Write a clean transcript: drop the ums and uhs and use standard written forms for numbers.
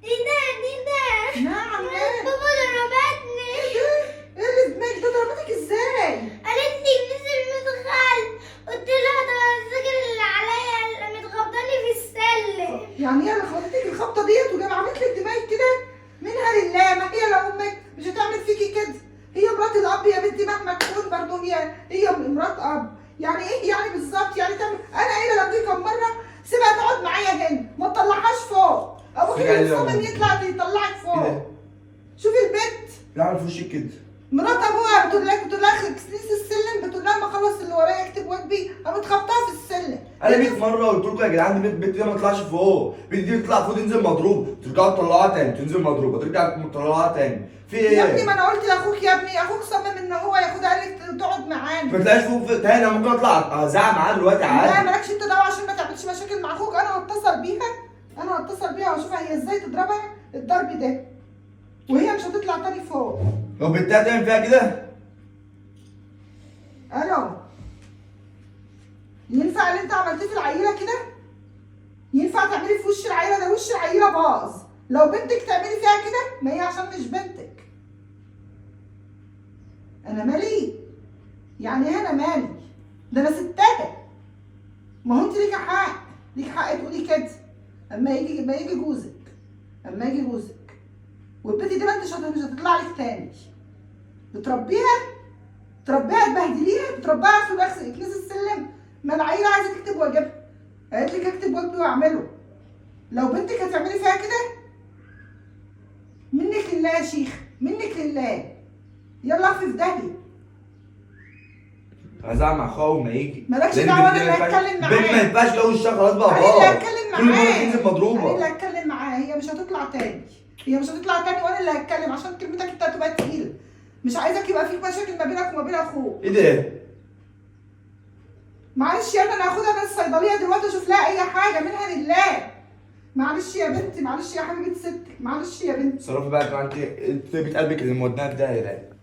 ايه ده؟ نعم ايه؟ بابا ضربتني. ايه اللي في دماغك ده؟ ضربتك ازاي؟ قالت لي نزل مدخل، قلت لها ده السجن اللي عليا اللي متخبطاني في السلم. يعني هي اللي خبطتك الخبطه ديت وجاب عملت لك دماغك كده؟ منها لله، ما هي لو امك مش هتعمل فيكي كده. هي مرات الاب يا بنتي مهما تكون برضه هي مرات اب. يعني ايه يعني بالظبط؟ يعني تعمل انا قايله لو جه كم مره سيبها تقعد معايا هنا ما تطلعهاش فوق. ابوك سيبها اللي ليه مصمم يا يطلعك ايه فوق. ده؟ شوفي البنت لا اعمل في وشك كده. مرات ابوها بتقول لها كنيسه السلم، بتقول لها ما اخلص اللي ورايا اكتب واجبي، قامت خبطها في السلم. انا 100 مره قلت لكم يا جدعان البنت دي ما تطلعش فوق، البنت دي تطلع فوق تنزل مضروب، ترجعوا تطلعوها تاني تنزل مضروبه، ترجع تطلعوها تاني. في ايه؟ يا ابني ما انا قلت لاخوك، يا ابني اخوك صمم ان هو ياخدها قال لك تقعد معانا. ما تلاقيش فوق تاني، انا ممكن اطلع ازعق معاه دلوقتي لا عادي. مالكش انت دعوه عشان ما تعملش مشاكل مع اخوك. انا هتصل بيها واشوفها هي ازاي تضربها الضرب ده، وهي مش هتطلع تاني فوق. لو بنتها تعمل فيها كده؟ الو، ينفع اللي انت عملتيه في العيله كده؟ ينفع تعملي في وش العيله ده؟ وش العيله باظ. لو بنتك تعملي فيها كده ما هي عشان مش بنتك. انا مالي؟ يعني انا مالي؟ ده انا ستها. ما هو انت ليك حق تقولي كده اما يجي جوزك والبنت دي ما انتش مش هتطلع لك تاني. بتربيها تبهدليها، بتربيها في كنيسه السلم. ما العيله عايزه تكتب واجبها، قالت لك اكتب واجبي واعمله. لو بنتك هتعملي فيها كده منك لله يا شيخ، منك لله. يلا في داهيه. هزعق مع اخوها وما يجي. مالكش لأن دعوه، البنت انا اللي دي ما هتكلم ينفعش- البنت ما معاه. ينفعش لو وشها خلاص بقى انا اللي غلط. هتكلم كل مره معاه. تنزل انا مضروبه. اللي هتكلم معاه. هي مش هتطلع تاني، وانا اللي هتكلم عشان كلمتك انت هتبقى تقيله. مش عايزك يبقى فيك مشاكل ما بينك وما بين اخوك. ايه ده؟ معلش يا انا هاخدها من الصيدليه دلوقتي اشوف لها اي حاجه منها لله. معلش يا بنتي، معلش يا حبيبه ستك، معلش يا بنتي. صرفي بقى انت طيبة قلبك اللي مودناها في داهيه ده.